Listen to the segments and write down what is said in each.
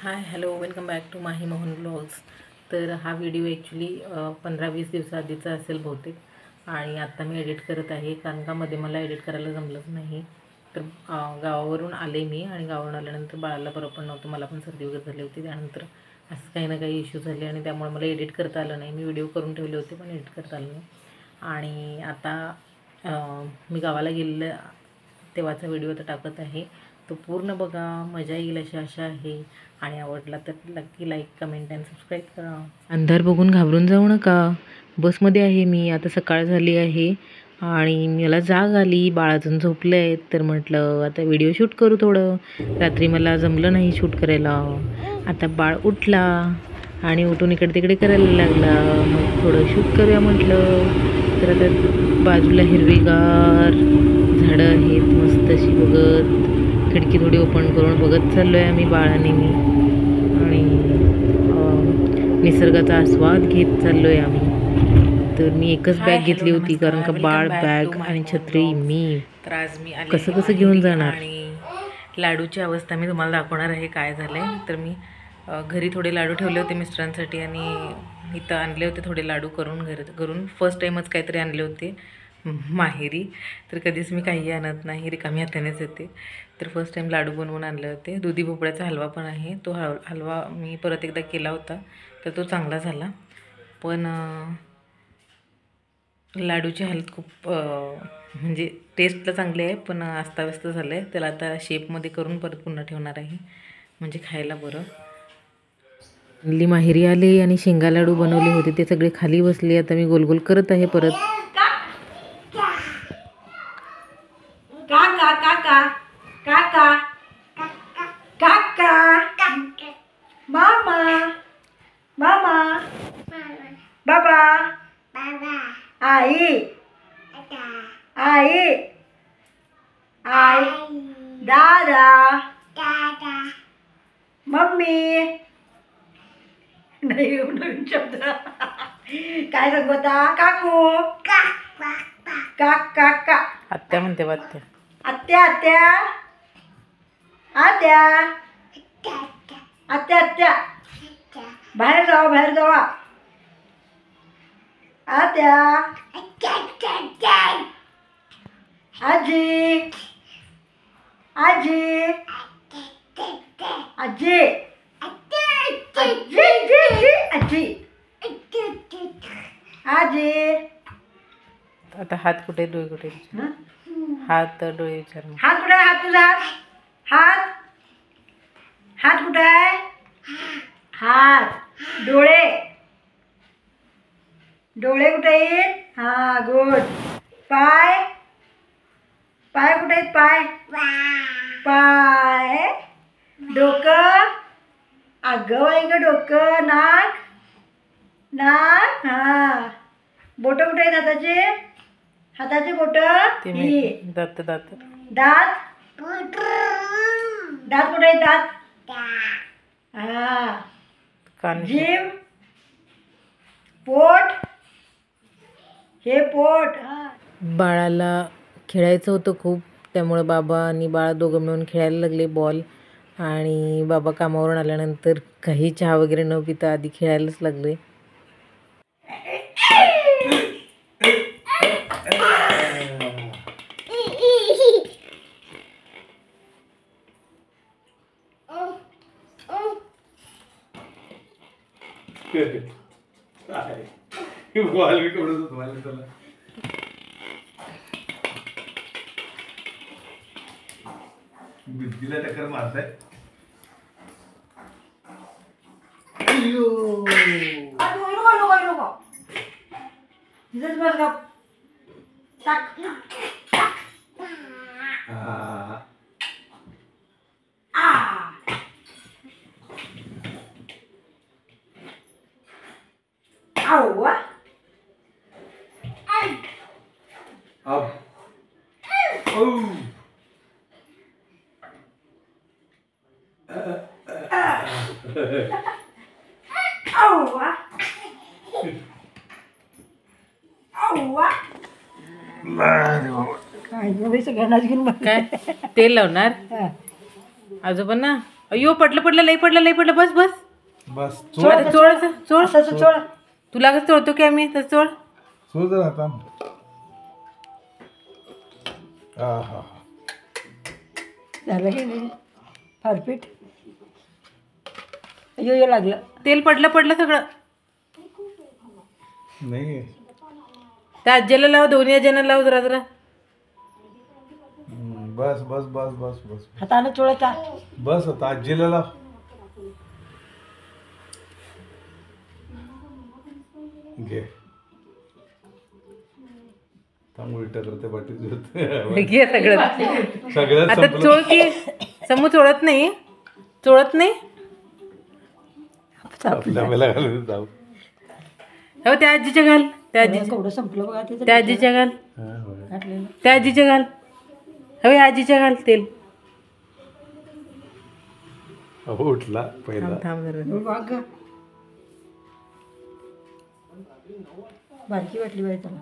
High hello welcome back to Mahi Mohan blogs. तर हा video actually 15-20 दिवसाआधीचा असेल बहुतेक, आणि आत्ता मी एडिट करत आहे कारण का मध्ये मला एडिट करायला जमलंच नाही. तर गावावरून आले मी, आणि गावावरून आल्यानंतर बाळाला बरं पण नव्हतं, मला पण सर्दी वगैरे झाली होती. त्यानंतर असं काही ना काही इश्यू झाले आणि त्यामुळे मला एडिट करता आलं नाही. मी व्हिडिओ करून ठेवले होते पण एडिट करता आलं नाही. आणि आता मी गावाला गेलेलं तेव्हाचा व्हिडिओ आता टाकत आहे. तो पूर्ण बघा, मजा येईल अशी आशा आहे. आणि आवडला तर नक्की लाईक कमेंट आणि सबस्क्राईब करा. अंधार बघून घाबरून जाऊ नका. बसमध्ये आहे मी, आता सकाळ झाली आहे आणि मला जाग आली. बाळ अजून झोपलं आहे, तर म्हटलं आता व्हिडिओ शूट करू थोडं. रात्री मला जमलं नाही शूट करायला. आता बाळ उठला आणि उठून इकडे तिकडे करायला लागला, मग थोडं शूट करूया म्हटलं. तर आता बाजूला हिरवीगार झाडं आहेत, मस्त अशी बघत खिडकी थोडी ओपन करून बघत चाललो आहे आम्ही बाळाने मी, आणि निसर्गाचा आस्वाद घेत चाललो आहे आम्ही. तर मी एकच बॅग घेतली होती कारण का बाळ बॅग आणि छत्री मी तर आज मी कसं घेऊन जाणार. आणि लाडूची अवस्था मी तुम्हाला दाखवणार आहे काय झालं आहे. तर मी घरी थोडे लाडू ठेवले होते मिस्टरांसाठी, आणि इथं आणले होते थोडे लाडू घरून फर्स्ट टाईमच काहीतरी आणले होते माहेरी. तर कधीच मी काही आणत नाही, रिकामी हातानेच येते. तर फर्स्ट टाईम लाडू बनवून आणले होते. दुधी भोपळ्याचा हलवा पण आहे, तो हलवा मी परत एकदा केला होता तर तो चांगला झाला. पण लाडूची हालत खूप म्हणजे टेस्टला चांगली आहे, पण अस्ताव्यस्त झालं आहे. त्याला आता शेपमध्ये करून परत पुन्हा ठेवणार आहे, म्हणजे खायला बरं. हल्ली माहेरी आले आणि शेंगा लाडू बनवले होते, ते सगळे खाली बसले. आता मी गोलगोल करत आहे परत. काका काका काका काका मामा मामा बाबा आई आई आई दादा मम्मी. नाही नवीन शब्द काय सांगू आता. काकू काका काका आत्या म्हणते वात्या. आत्या आत्या आत्या आत्या आत्या बाहेर जावा आत्या आजी आजी आजी आजी आजी. आता हात कुठे डोळे कुठे, हात तर डोळे विचार. हात कुठे आहे? हात तुझा हात हात कुठे आहे? हात डोळे डोळे कुठे आहेत? हा गुड. पाय पाय कुठे आहेत? पाय पाय डोकं अगं बाई ग डोकं. नाक नाक हा. बोट कुठे आहेत हाताचे? हाताचे बोट ही. दात दात दात दात कुठे आहेत? दात हा. कान. जीभ पोट हे पोट. बाळाला खेळायचं होतं खूप, त्यामुळे बाबा आणि बाळ दोघं मिळून खेळायला लागले बॉल. आणि बाबा कामावरून आल्यानंतर काही चहा वगैरे न पिता आधी खेळायलाच लागले. भिंतीला टक्कर मारताय. काय तेल लावणार आजोबांना? अय्यो पडलं लई पडलं बस बस बस आता चोळ असं चोळ. तुला कसं चोळतो की आम्ही तसं चोळ. सोड जरा आता. हा. झालं की नाही फारपीट. यो लागलं. तेल पडलं सगळं. नाही त्या आज्याला लाव, दोन्ही आज्यांना लाव जरा. बस बस बस बस बस हाताने चोळायचा. बस आता आजीला लाव. घे थांब उलट करते पाठी घे सगळं. सगळ्यात आता चोळ की. समू चोळत नाही. आपल्याला घालून जाऊ. हो त्या आजीच्या घाल. केवढं संपलं बघा ते. त्या आजीच्या घाल. घातलेलं. त्या आजीच्या घाल. हवे आजीच्या घाल तेल. उठला पहिला. थांब जरा. वाघ बारकी वाटली बाई त्याला.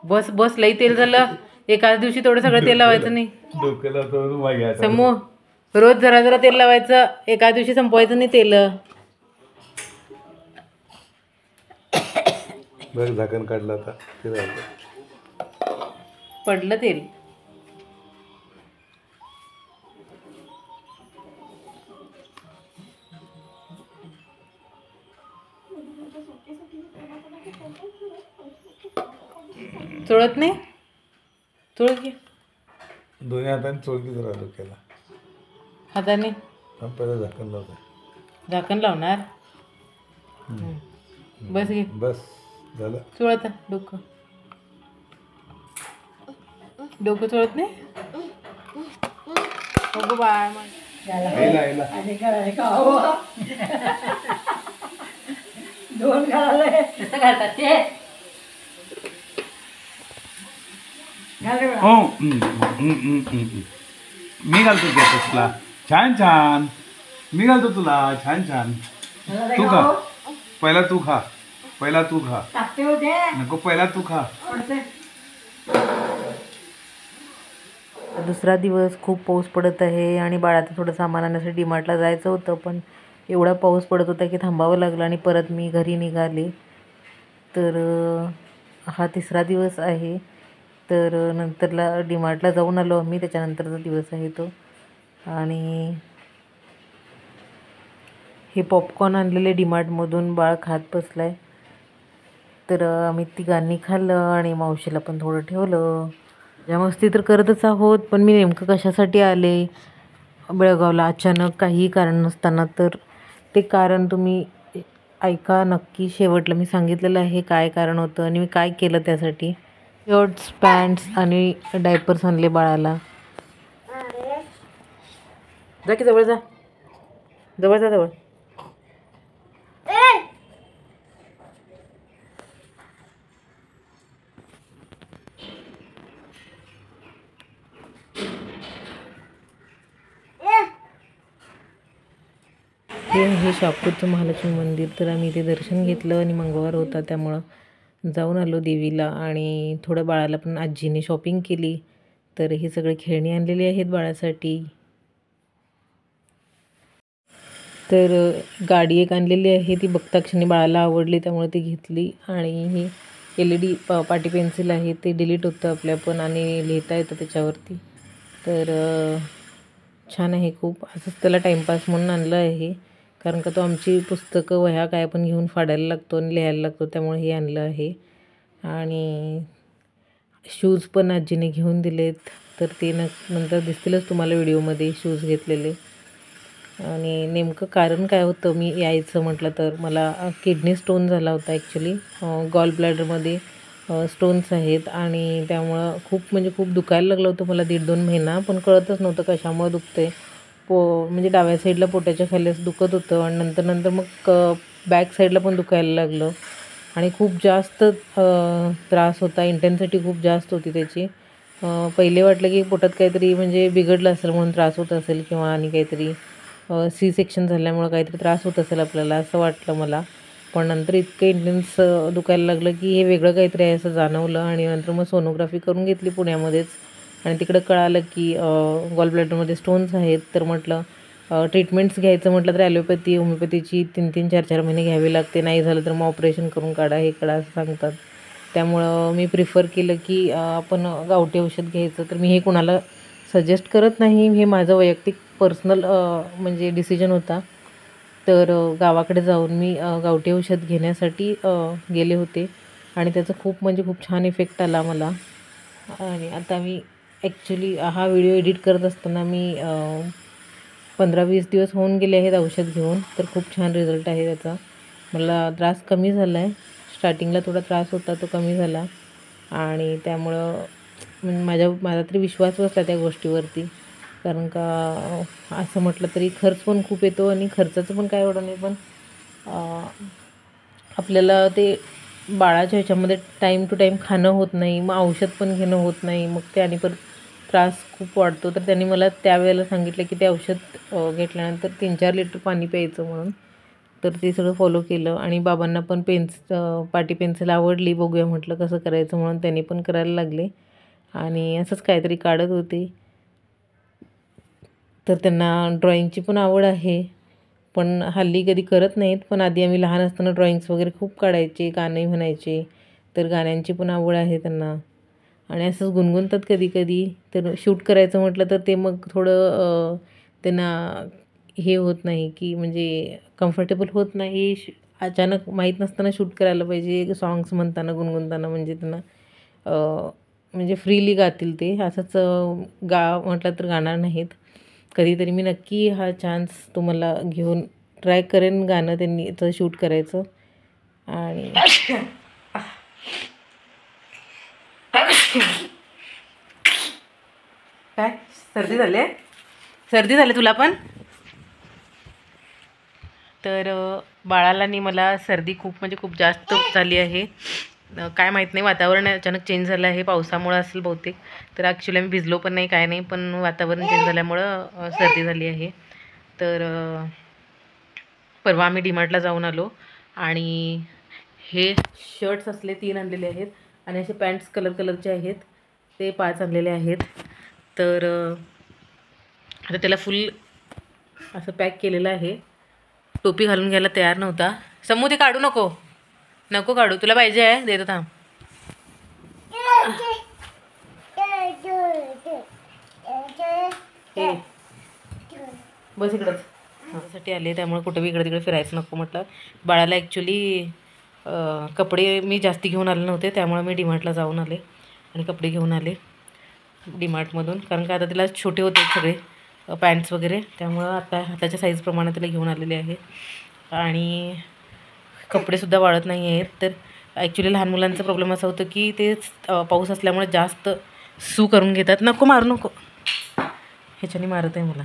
बस लई तेल झालं. एकाच दिवशी तेवढं सगळं तेल लावायचं नाही. डोक्याला तो मागे समू रोज जरा तेल लावायचं. एका दिवशी संपवायचं नाही तेल. बरं झाकण काढलं आता ते झालं. पडलं तेल. चोळत नाही. चोळ की दोन्ही हाताने चोळकी जरा डोक्याला. हाताने थांब पहिला झाकण लावता. झाकण लावणार. बस घे. बस झालं. चोळत डोकं चोळत नाही. अगो बाय आईला आणि काय खावं. दोन घालायला कसं घालतात ते. हो मी घालतो तुला छान. मी घालतो तुला छान. तू खा पहिला तू खा. टाकते होते. नको पहिला तू खा. दुसरा दिवस. खूप पाऊस पडत आहे आणि बाळाचं थोडं सामान आणण्यासाठी डीमार्टला जायचं होतं, पण एवढा पाऊस पडत होता की थांबावं लागलं आणि परत मी घरी निघाले. तर हा तिसरा दिवस आहे. तर नंतरला डीमार्टला जाऊन आलो आम्ही. त्याच्यानंतरचा दिवस आहे तो. आणि हे पॉपकॉर्न आणलेले डीमार्टमधून बाळ खात बसला आहे. तर आम्ही तिघांनी खाल्लं आणि मावशीला पण थोडं ठेवलं. या मस्ती तर करतच आहोत, पण मी नेमकं कशासाठी आले बेळगावला अचानक काहीही कारण नसताना, तर ते कारण तुम्ही ऐका नक्की. शेवटला मी सांगितलेलं आहे काय कारण होतं आणि मी काय केलं त्यासाठी. शर्ट्स, पॅन्ट्स आणि डायपर्स आणले बाळाला. जा की जवळ जा. हे आहे शापूरचं महालक्ष्मी मंदिर. तर आम्ही इथे दर्शन घेतलं आणि मंगळवार होता त्यामुळं जाऊन आलो देवीला. आणि थोडं बाळाला पण आजीने शॉपिंग केली. तर हे सगळे खेळणी आणलेली आहेत बाळासाठी. तर गाडी एक आणलेली आहे, ती बघता क्षणी बाळाला आवडली त्यामुळे ती घेतली. आणि ही LED पाटी पेन्सिल आहे, ते डिलीट होतं आपल्या पण आणि लिहिता येतं त्याच्यावरती. तर छान आहे खूप. असंच त्याला टाईमपास म्हणून आणलं आहे, कारण का तो आमची पुस्तकं वह्या काय पण घेऊन फाडायला लागतो आणि लिहायला लागतो, त्यामुळे हे आणलं आहे. आणि शूज पण आजीने घेऊन दिलेत, तर ते नंतर दिसतीलच तुम्हाला व्हिडिओमध्ये शूज घेतलेले. आणि नेमकं कारण काय होतं मी यायचं म्हटलं तर, मला किडनी स्टोन झाला होता ॲक्च्युली. गॉल ब्लॅडरमध्ये स्टोन्स आहेत आणि त्यामुळं खूप दुखायला लागलं होतं मला 1.5-2 महिना. पण कळतच नव्हतं कशामुळे दुखते. म्हणजे डाव्या साईडला पोटाच्या खाली असं दुखत होतं आणि नंतर मग बॅक साईडला पण दुखायला लागलं आणि खूप जास्त त्रास होता. इंटेन्सिटी खूप जास्त होती त्याची. पहिले वाटलं की पोटात काहीतरी म्हणजे बिघडलं असेल म्हणून त्रास होत असेल, किंवा आणि काहीतरी C सेक्शन झाल्यामुळं काहीतरी त्रास होत असेल आपल्याला, असं वाटलं मला. पण नंतर इतकं इंटेन्स दुखायला लागलं की हे वेगळं काहीतरी आहे असं जाणवलं. आणि नंतर मग सोनोग्राफी करून घेतली पुण्यामध्येच. आणि तिकडं कळालं की गॉल ब्लॅडरमध्ये स्टोन्स आहेत. तर म्हटलं ट्रीटमेंट्स घ्यायचं म्हटलं तर ॲलोपॅथी होमिओपॅथीची 3-3, 4-4 महिने घ्यावी लागते. नाही झालं तर मग ऑपरेशन करून काढा, हे काढा असं सांगतात. त्यामुळं मी प्रिफर केलं की आपण गावठी औषध घ्यायचं. तर मी हे कुणाला सजेस्ट करत नाही, हे माझं वैयक्तिक पर्सनल म्हणजे डिसिजन होता. तर गावाकडे जाऊन मी गावठी औषध घेण्यासाठी गेले होते आणि त्याचा खूप म्हणजे खूप छान इफेक्ट आला मला. आणि आता मी ॲक्च्युली हा व्हिडिओ एडिट करत असताना मी 15-20 दिवस होऊन गेले आहेत औषध घेऊन. तर खूप छान रिझल्ट आहे त्याचा. मला त्रास कमी झाला आहे. स्टार्टिंगला थोडा त्रास होता, तो कमी झाला. आणि त्यामुळं म्हणजे माझा तरी विश्वास बसला त्या गोष्टीवरती. कारण का असं म्हटलं तरी खर्च पण खूप येतो आणि खर्चाचं पण काय एवढं नाही. पण आपल्याला ते बाळाच्या ह्याच्यामध्ये टाईम टू टाईम खाणं होत नाही, मग औषध पण घेणं होत नाही, मग ते आणि परत त्रास खूप वाढतो. तर त्यांनी मला त्यावेळेला सांगितलं की ते औषध घेतल्यानंतर 3-4 लिटर पाणी प्यायचं म्हणून. तर ते सगळं फॉलो केलं. आणि बाबांना पण पाटी पेन्सिल आवडली. बघूया म्हटलं कसं करायचं म्हणून त्यांनी पण करायला लागले. आणि असंच काहीतरी काढत होते. तर त्यांना ड्रॉइंगची पण आवड आहे, पण हल्ली कधी करत नाहीत. पण आधी आम्ही लहान असताना ड्रॉइंग्स वगैरे खूप काढायचे, गाणंही म्हणायचे. तर गाण्यांची पण आवड आहे त्यांना. आणि असंच गुणगुणतात कधी कधी. तर शूट करायचं म्हटलं तर ते मग थोडं त्यांना हे होत नाही की म्हणजे कम्फर्टेबल होत नाही. अचानक माहीत नसताना शूट करायला पाहिजे सॉंग्स म्हणताना, गुणगुणताना. म्हणजे त्यांना म्हणजे फ्रीली गातील ते. असंच म्हटलं तर गाणार नाहीत. कधीतरी मी नक्की हा चान्स तुम्हाला घेऊन ट्राय करेन गाणं त्यांनी शूट करायचं. आणि काय सर्दी झाली आहे? सर्दी झाली तुला पण? तर बाळाला आणि मला सर्दी खूप म्हणजे खूप जास्त झाली आहे. काय माहीत नाही, वातावरण अचानक चेंज झालं आहे, पावसामुळं असेल बहुतेक. तर ॲक्च्युली आम्ही भिजलो पण नाही, काय नाही, पण वातावरण चेंज झाल्यामुळं सर्दी झाली आहे. तर परवा आम्ही डीमार्टला जाऊन आलो आणि हे शर्ट्स असले 3 आणलेले आहेत आणि असे पॅन्ट्स कलरचे आहेत ते 5 आणलेले आहेत. तर आता त्याला फुल असं पॅक केलेलं आहे. टोपी घालून घ्यायला तयार नव्हता. समू ते काढू नको, नको काढू, तुला पाहिजे आहे देतो थांब. बस इकडंच माझ्यासाठी आले, त्यामुळे कुठे बी इकडे तिकडे फिरायचं नको म्हटलं. बाळाला ॲक्च्युली कपडे मी जास्ती घेऊन आले नव्हते, त्यामुळे मी डीमार्टला जाऊन आले आणि कपडे घेऊन आले डीमार्टमधून. कारण का आता तिला छोटे होते सगळे पॅन्ट्स वगैरे, त्यामुळं आता हाताच्या साईजप्रमाणे तिला घेऊन आलेले आहे. आणि कपडेसुद्धा वाळत नाही आहेत. तर ॲक्च्युली लहान मुलांचा प्रॉब्लेम असा होतो की ते पाऊस असल्यामुळे जास्त सू करून घेतात. नको मारू नको, ह्याच्याने मारत आहे मला.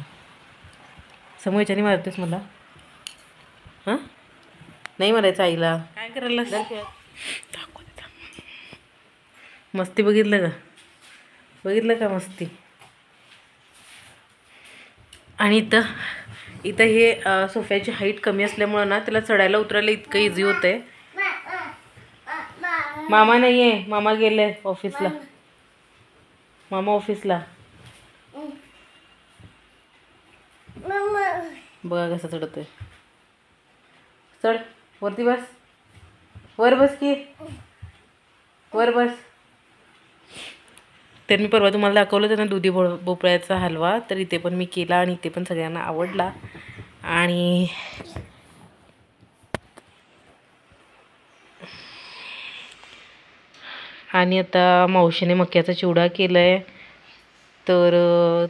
समोर ह्याच्याने मारतेस मला? हां नाही मारायचं आईला. काय करायला दाखव. मस्ती बघितलं का मस्ती? आणि इथं हे सोफ्याची हाईट कमी असल्यामुळं ना त्याला चढायला उतरायला इतकं इझी होतं आहे. मामा नाही आहे, मामा गेले ऑफिसला. मामा ऑफिसला. बघा कसं चढतोय. चढ वरती बस, वर बस की, वर बस. तर मी परवा तुम्हाला दाखवलं त्यांना दुधी भोपळ्याचा हलवा. तर इथे पण मी केला आणि इथे पण सगळ्यांना आवडला. आणि आता मावशीने मक्याचा चिवडा केला आहे, तर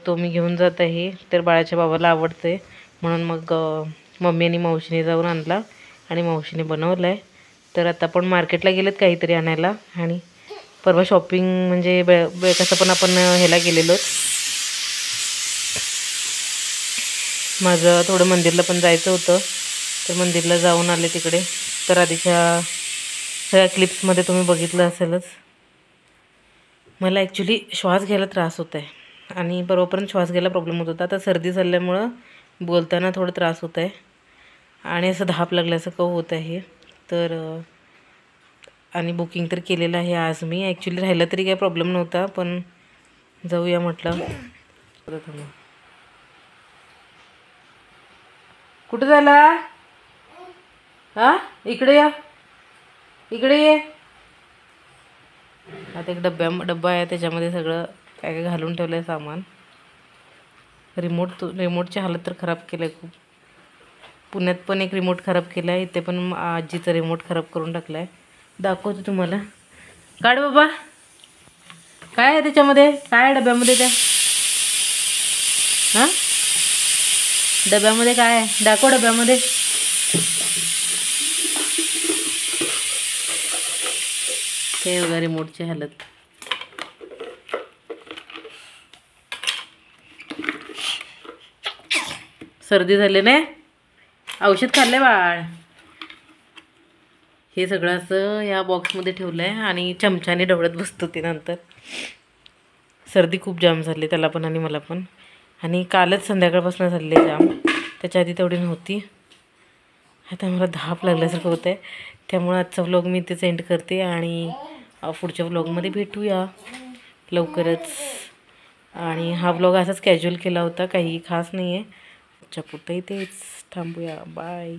तो मी घेऊन जात आहे. तर बाळाच्या बाबाला आवडतं आहे म्हणून मग मम्मी आणि मावशीने जाऊन आणला आणि मावशीने बनवला आहे. तर आता आपण मार्केटला गेलेत काहीतरी आणायला. आणि परवा शॉपिंग म्हणजे कसं पण आपण ह्याला गेलेलो. माझं थोडं मंदिरला पण जायचं होतं, तर मंदिरला जाऊन आले तिकडे. तर आधीच्या सगळ्या क्लिप्समध्ये तुम्ही बघितलं असेलच. मला ॲक्च्युली श्वास घ्यायला त्रास होत आहे आणि बरोबरपर्यंत श्वास घ्यायला प्रॉब्लेम होत होता. आता सर्दी झाल्यामुळं बोलताना थोडं त्रास होत आहे आणि असं धाप लागल्यासारखं होत आहे. तर आणि बुकिंग तर केलेलं आहे आज मी. ॲक्च्युली राहिलं तरी काही प्रॉब्लेम नव्हता, पण जाऊया म्हटलं. कुठं झाला? हां इकडे या, इकडे ये. आता एक डब्बा आहे, त्याच्यामध्ये सगळं काय काय घालून ठेवलं आहे सामान. रिमोटची हालत तर खराब केलं आहे खूप. पुण्यात पण एक रिमोट खराब केला आहे, इथे पण आजीचा रिमोट खराब करून टाकला आहे. दाखवतो तुम्हाला. काढ बाबा, काय आहे त्याच्यामध्ये, काय आहे डब्यामध्ये त्या? हां डब्यामध्ये काय आहे, दाखव डब्यामध्ये. हे बघा रिमोटची हालत. सर्दी झाली ना, औषध खाल्ले बाळ. हे सगळं असं या बॉक्समध्ये ठेवलं आहे आणि चमच्याने ढवळत बसतो ते नंतर. सर्दी खूप जाम झाली त्याला पण आणि मला पण. आणि कालच संध्याकाळपासून झाले जाम, त्याच्या आधी तेवढी नव्हती. आता मला धाप लागल्यासारखं होतं आहे. त्यामुळे आजचा व्लॉग मी इथेच एंड करते आणि पुढच्या व्लॉगमध्ये भेटूया लवकरच. आणि हा व्लॉग असाच कॅज्युअल केला होता, काही खास नाही आहे. पुढच्या इथेच थांबूया. बाय.